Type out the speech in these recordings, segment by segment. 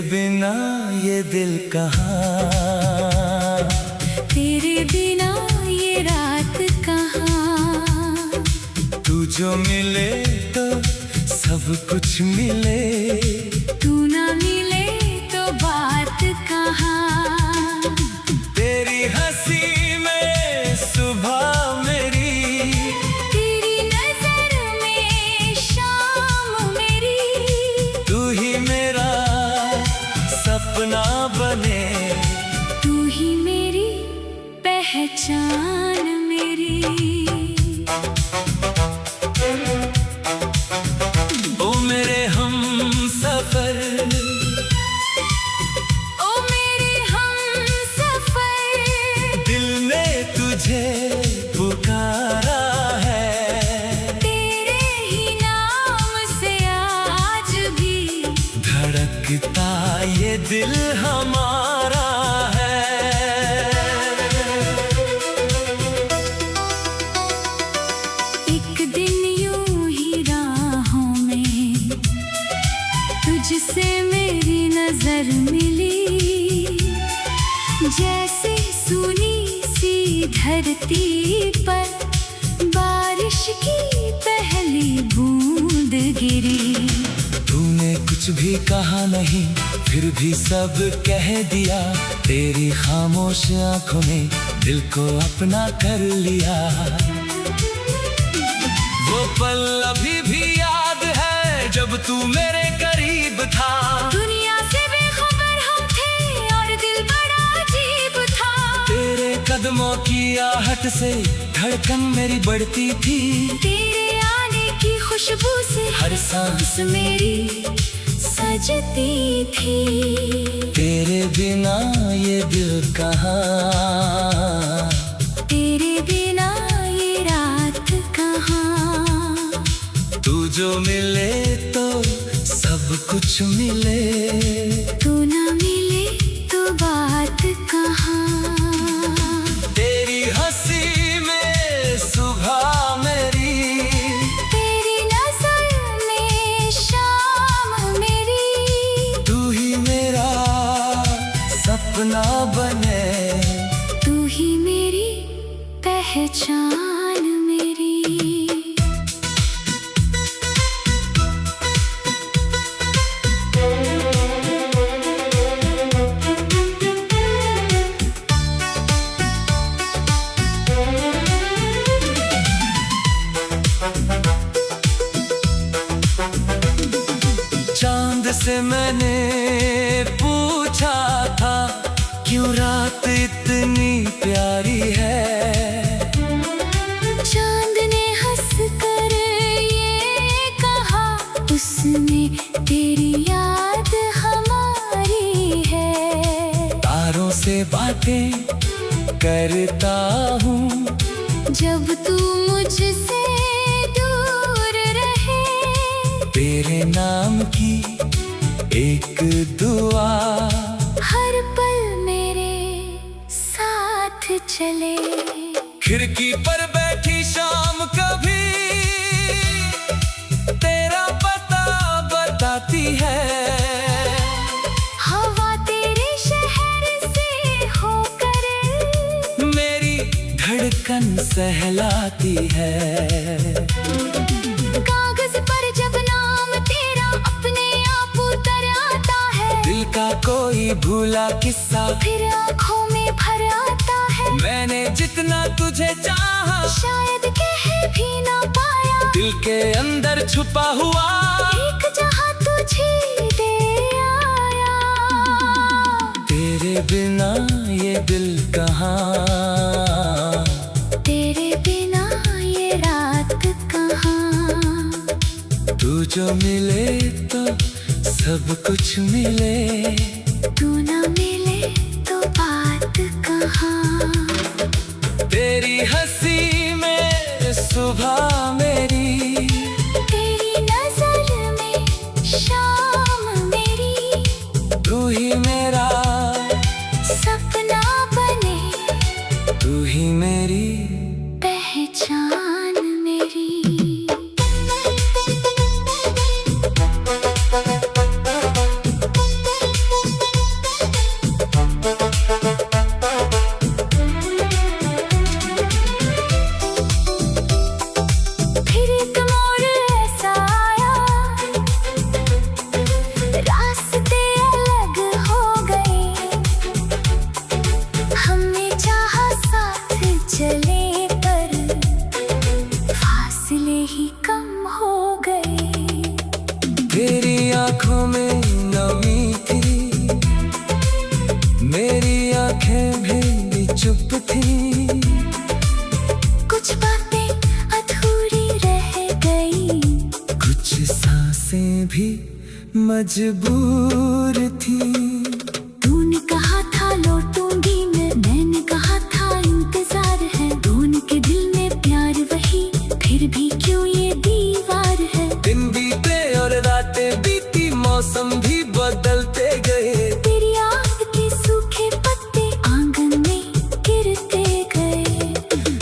बिना ये दिल कहाँ, तेरे बिना ये रात कहाँ। तू जो मिले तो सब कुछ मिले, तू ना मिले तो बात कहाँ। तेरी हंसी में सुबह मेरी, तेरी नजर में शाम मेरी। तू ही मेरा सपना बने, तू ही मेरी पहचान मेरी। ओ मेरे हमसफर, ओ मेरे हमसफर। दिल ने तुझे पुकारा है, तेरे ही नाम से आज भी धड़कता ये दिल हमारा है। एक दिन यूं ही राहों में तुझसे मेरी नजर मिली, जैसे सूनी सी धरती पर बारिश की पहली बूंद गिरी। तूने कुछ भी कहा नहीं, फिर भी सब कह दिया। तेरी खामोश आंखों ने दिल को अपना कर लिया। वो पल अभी भी याद है जब तू मेरे करीब था। दुनिया से बेखबर हम थे और दिल बड़ा अजीब था। तेरे कदमों की आहट से धड़कन मेरी बढ़ती थी। तेरे आने की खुशबू से हर सांस मेरी सजती थी। तेरे बिना ये दिल कहाँ, तेरे बिना ये रात कहाँ। तू जो मिले तो सब कुछ मिले, तू ना मिले तो बात कहाँ। तेरी हंसी में सुबह मेरी, तेरी नजर में शाम मेरी। तू ही मेरा सपना बने, तू ही मेरी पहचान मेरी। चांद से मैंने पूछा था क्यों रात इतनी प्यारी है। चांद ने हंस कर ये कहा, उसमें तेरी याद हमारी है। तारों से बातें करता हूँ जब तू मुझसे दूर रहे। तेरे नाम की एक दुआ हर पल मेरे साथ चले। खिड़की पर बैठी शाम कभी तेरा पता बताती है। हवा तेरे शहर से होकर मेरी धड़कन सहलाती है। कागज पर जब नाम तेरा अपने आप उतर आता है। दिल का कोई भूला किस्सा फिर आँखों में भर आता है। मैंने जितना तुझे चाहा शायद कह भी ना पाया। दिल के अंदर छुपा हुआ एक जहां तुझे दे आया। तेरे बिना ये दिल कहाँ, तेरे बिना ये रात कहाँ। तू जो मिले तो सब कुछ मिले, तू ना मिले तो बात कहाँ। तेरी हंसी में सुबह मेरी, तेरी नजर में शाम मेरी। तू ही मेरा सपना बने, तू ही मेरी पहचान मेरी। तेरी आंखों में नमी थी, मेरी आंखें भी चुप थी। कुछ बातें अधूरी रह गई, कुछ सांसें भी मजबूर थी। तूने कहा था लौटूंगी मैंने कहा था इंतजार है। दोनों के दिल में प्यार वही, फिर भी क्यों ये दीवार है। दिन बीते और रातें बीती, मौसम भी बदलते गए। तेरी याद के सूखे पत्ते आंगन में गिरते गए।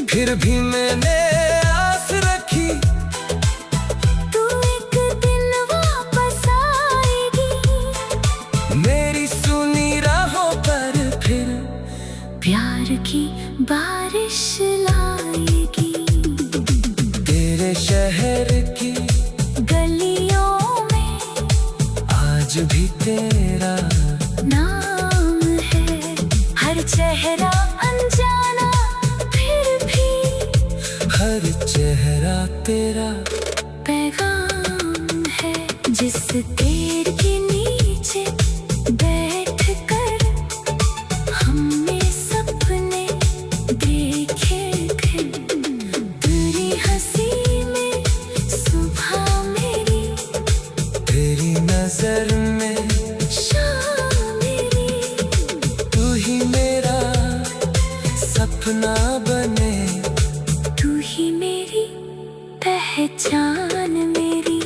फिर भी मैंने आस रखी, तू एक दिन वापस आएगी। मेरी सुनी राहों पर फिर प्यार की बारिश लाएगी। तेरे शहर की गलियों में आज भी तेरा नाम है। हर चेहरा अनजाना, फिर भी हर चेहरा तेरा पैगाम है। जिस पेड़ के नीचे बैठ कर हमने सपने देखे थे। तेरी हंसी में सुबह मेरी, तेरी नजर में शाम मेरी। तू ही मेरा सपना बने, तू ही मेरी पहचान मेरी।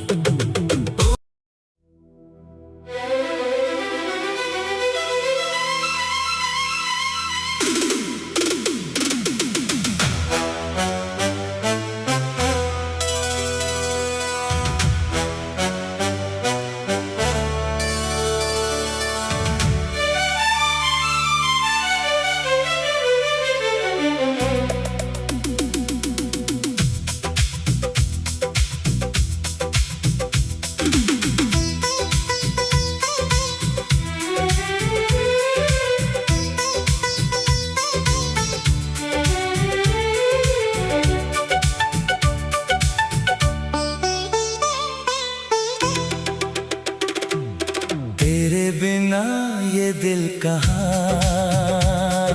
तेरे बिना ये दिल कहाँ,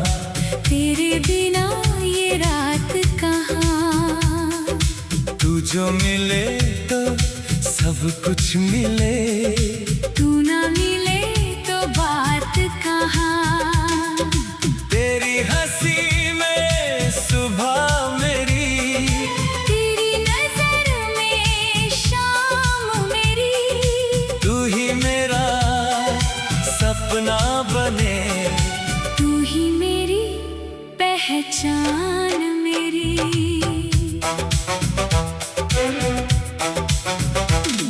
तेरे बिना ये रात कहाँ। तू जो मिले तो सब कुछ मिले। तू ना मिले तो बात कहाँ। तेरी हंसी में सुबह मेरी, तेरी नजर में शाम मेरी। तू ही मेरा सपना बने, तू ही मेरी पहचान मेरी।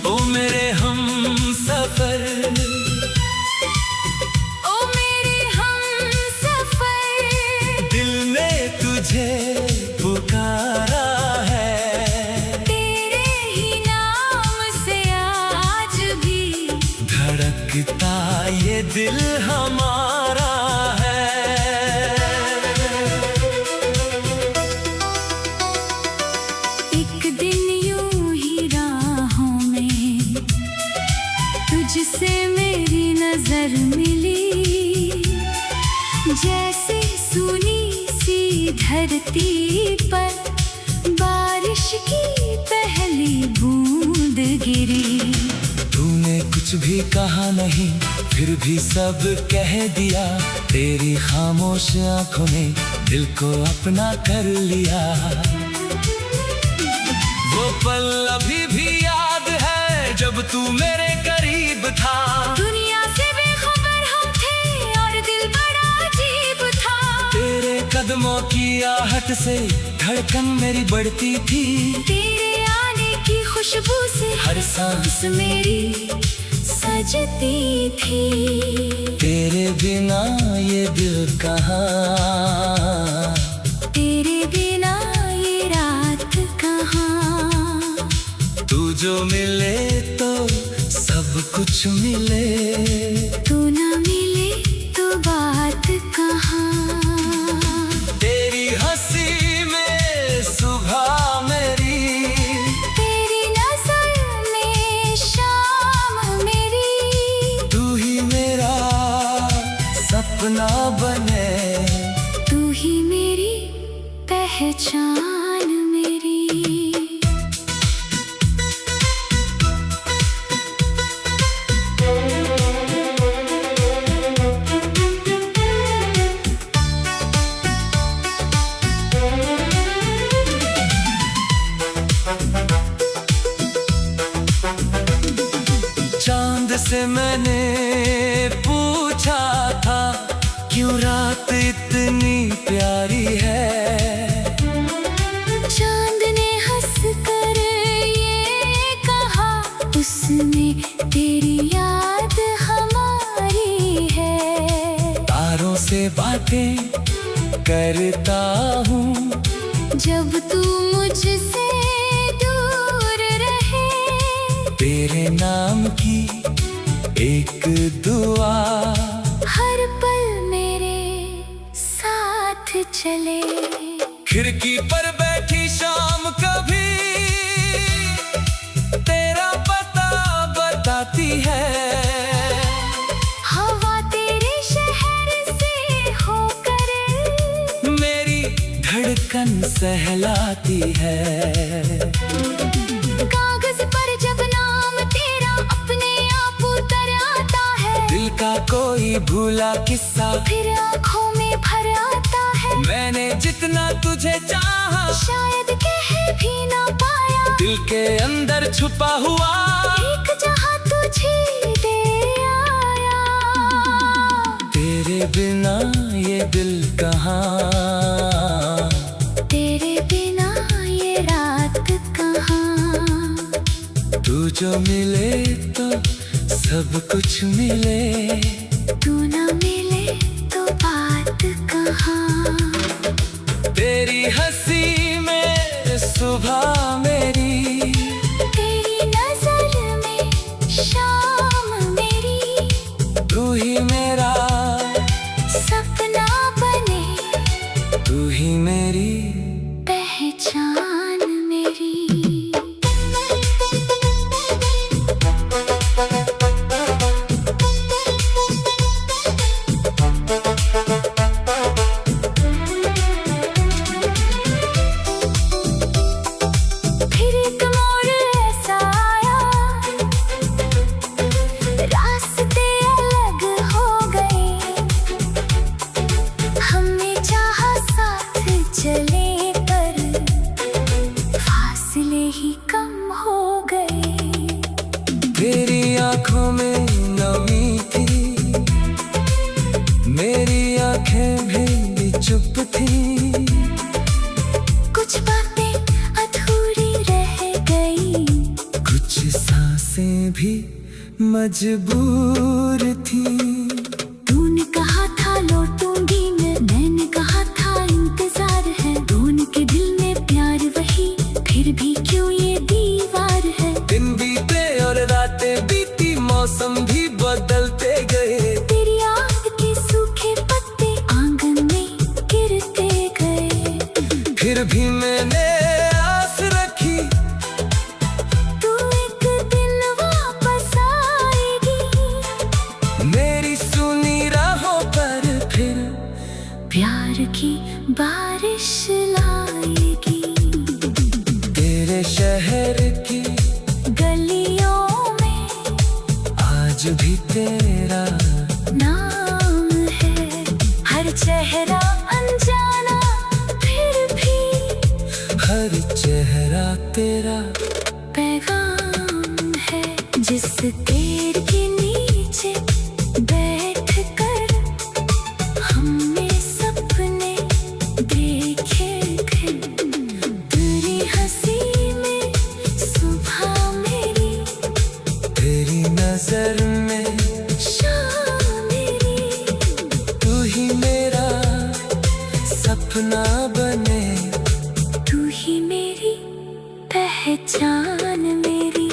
ओ मेरे हम सफर, ओ मेरे हम सफर। दिल ने तुझे पुकारा है। तेरे ही नाम से आज भी धड़कता ये दिल हमारा है। एक दिन यूं ही राहों में तुझसे मेरी नजर मिली। जैसे सुनी सी धरती पर बारिश की पहली बूंद गिरी। तूने कुछ भी कहा नहीं, फिर भी सब कह दिया। तेरी खामोश आंखों ने दिल को अपना कर लिया। वो पल अभी भी याद है जब तू मेरे करीब था। दुनिया से बेखबर हम थे और दिल बड़ा अजीब था। तेरे कदमों की आहट से धड़कन मेरी बढ़ती थी। तेरे आने की खुशबू से हर सांस मेरी सजती थी। तेरे बिना ये दिल कहाँ, तेरे बिना ये रात कहाँ। तू जो मिले तो सब कुछ मिले। तू ना मिले तो बात कहाँ। तेरी हंसी में सुबह मेरी, तेरी नजर में शाम सपना बने। तू ही मेरी पहचान मेरी। चांद से मैंने पूछा था क्यों रात इतनी प्यारी है। चांद ने हंस कर ये कहा उसमें तेरी याद हमारी है। तारों से बातें करता हूँ जब तू मुझसे दूर रहे। तेरे नाम की एक दुआ हर पल मेरे साथ चले। खिड़की पर बैठी शाम कभी तेरा पता बताती है। हवा तेरे शहर से होकर मेरी धड़कन सहलाती है। कागज पर जब नाम तेरा अपने आप उतर आता है। दिल का कोई भूला किस्सा फिर आँखों में भर आता है। मैंने जितना तुझे चाहा शायद कह भी ना पाया। दिल के अंदर छुपा हुआ एक जहां तुझे दे आया। तेरे बिना ये दिल कहाँ, तेरे बिना ये रात कहाँ। तू जो मिले तो सब कुछ मिले। तू ना मिले तो बात कहाँ। तेरी हंसी में सुबह मेरी, तेरी नजर में शाम मेरी। तू ही मेरा सपना बने। तू ही मेरी पहचान मेरी। फिर एक मोड़ ऐसा आया रास्ते अलग हो गए। हमने चाहा साथ चले पर फासले ही कम हो गए। तेरी आंखों में नमी थी, मेरी आंखें भी चुप थी। कुछ बातें अधूरी रह गई। कुछ सांसें भी मजबूर थी। तूने कहा था लौटूंगी मैंने कहा था इंतजार है। दोनों के दिल में प्यार वही फिर भी क्यों ये दीवार है। दिन बीते और रातें बीती, मौसम भी बदलते गए। तेरी याद के सूखे पत्ते आंगन में गिरते गए। फिर भी मैंने आस रखी तू एक दिन वापस आएगी। मेरी सुनी राहों पर फिर प्यार की बारिश लाएगी। तेरे शहर की गलियों में आज भी तेरा नाम है। हर चेहरा अनजाना फिर भी हर चेहरा तेरा पैगाम है। जिस पेड़ के नीचे बैठ कर हमने सपने देखे थे। तेरी हंसी में सुबह मेरी, तेरी नजर में शाम मेरी। तू ही मेरा सपना बने। तू ही मेरी पहचान मेरी।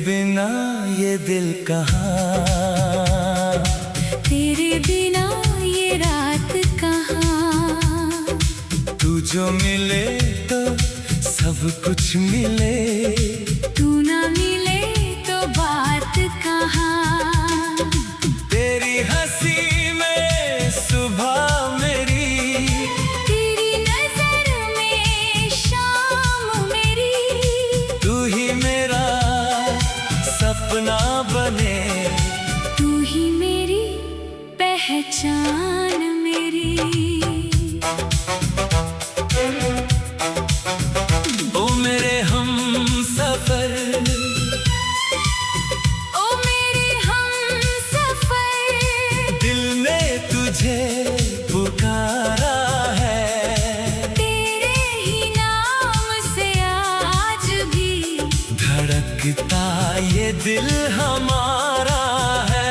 बिना ये दिल कहाँ, तेरे बिना ये रात कहाँ। तू जो मिले तो सब कुछ मिले, तू ना मिले तो बात कहाँ। तेरी हंसी में सुबह मेरी, तेरी नजर में शाम मेरी। तू ही मेरा सपना बने, तू ही मेरी पहचान मेरी। ओ मेरे हमसफर, ओ मेरे हमसफर। दिल ने तुझे पुकारा है, तेरे ही नाम से आज भी धड़कता ये दिल हमारा है।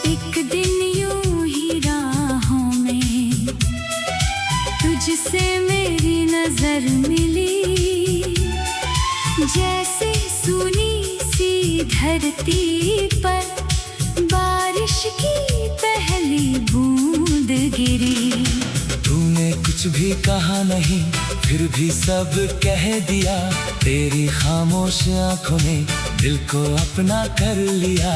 एक दिन यूं ही राहों में तुझसे मेरी नजर मिली, जैसे सूनी सी धरती पर बारिश की पहली बूंद गिरी। तूने कुछ भी कहा नहीं, फिर भी सब कह दिया। तेरी खामोश आंखों ने दिल को अपना कर लिया।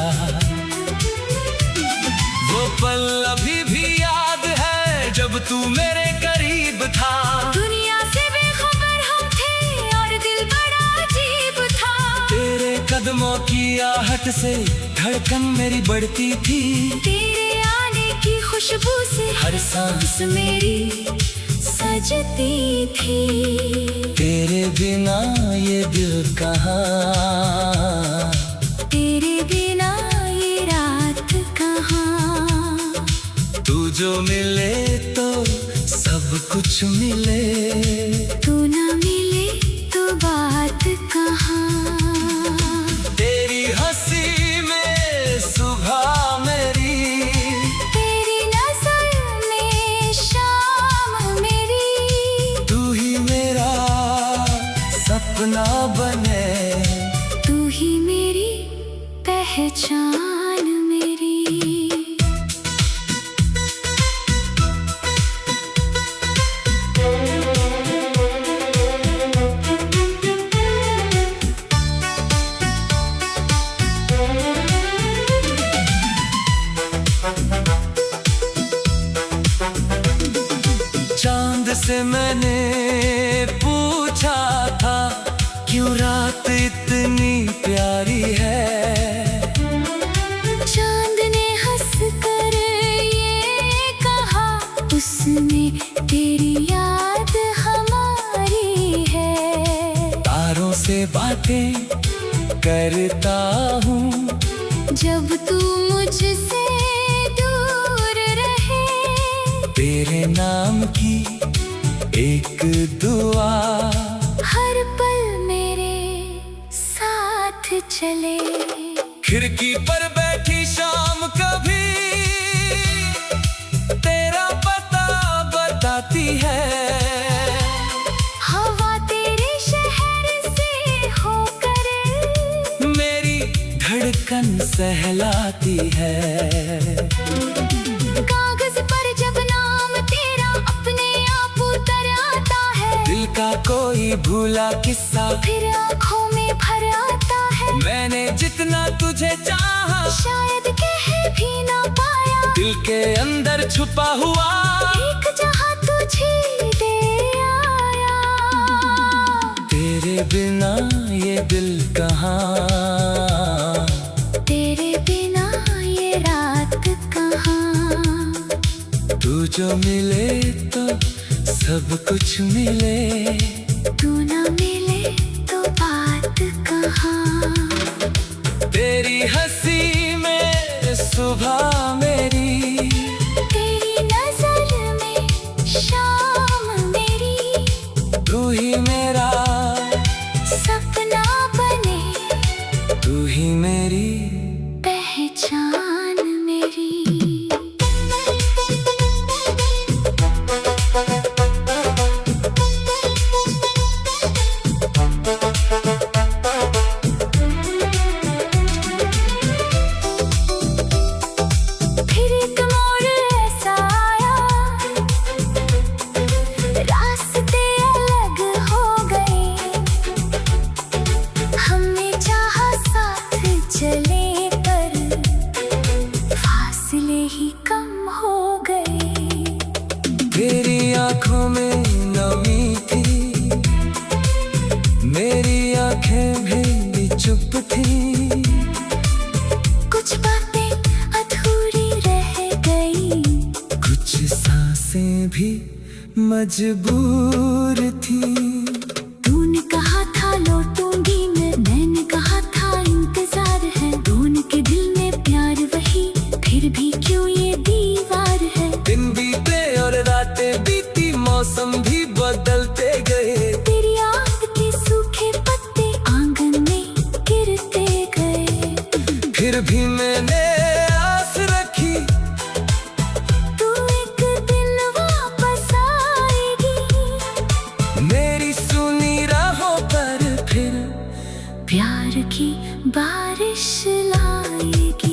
वो पल अभी भी याद है जब तू मेरे करीब था। दुनिया से बेखबर हम थे और दिल बड़ा अजीब था। तेरे कदमों की आहट से धड़कन मेरी बढ़ती थी। तेरे आने की खुशबू से हर सांस मेरी सजती थी। तेरे बिना ये दिल कहाँ, तेरे बिना ये रात कहाँ। तू जो मिले तो सब कुछ मिले, तू ना मिले तो बात कहाँ। तेरी हंसी में सुबह मेरी, तेरी नजर में शाम मेरी। तू ही मेरा सपना बने, तू ही मेरी पहचान मेरी। चांद से मैंने पूछा था क्यों रात इतनी प्यारी है। चांद ने हंस कर ये कहा, उसमें तेरी याद हमारी है। तारों से बातें करता हूँ जब तू मुझसे दूर रहे। तेरे नाम की एक दुआ हर पल मेरे साथ चले। खिड़की पर बैठी शाम कभी तेरा पता बताती है। हवा तेरे शहर से होकर मेरी धड़कन सहलाती है। कागज पर जब नाम तेरा अपने आप उतर आता है। दिल का कोई भूला किस्सा फिर आँखों में भर आता है। मैंने जितना तुझे चाहा शायद कह भी ना पाया। दिल के अंदर छुपा हुआ एक जहां तुझे दे आया। तेरे बिना ये दिल कहाँ, तेरे बिना ये रात कहाँ। तू जो मिले तो सब कुछ मिले, तू ना मिले तो बात कहाँ। तेरी हंसी में सुबह मेरी, तेरी नजर में शाम मेरी। तू ही मेरा सपना बने, तू ही मेरी पहचान मेरी। मजबूर थी। तूने कहा था लौटूंगी मैंने कहा था इंतजार है। दोनों के दिल में प्यार वही, फिर भी क्यों ये दीवार है। दिन बीते और रातें बीती, मौसम भी बदलते गए। तेरी याद के सूखे पत्ते आंगन में गिरते गए। फिर भी मैंने आस रखी, तू एक दिन वापस आएगी। मेरी सुनी राहों पर फिर प्यार की बारिश लाएगी।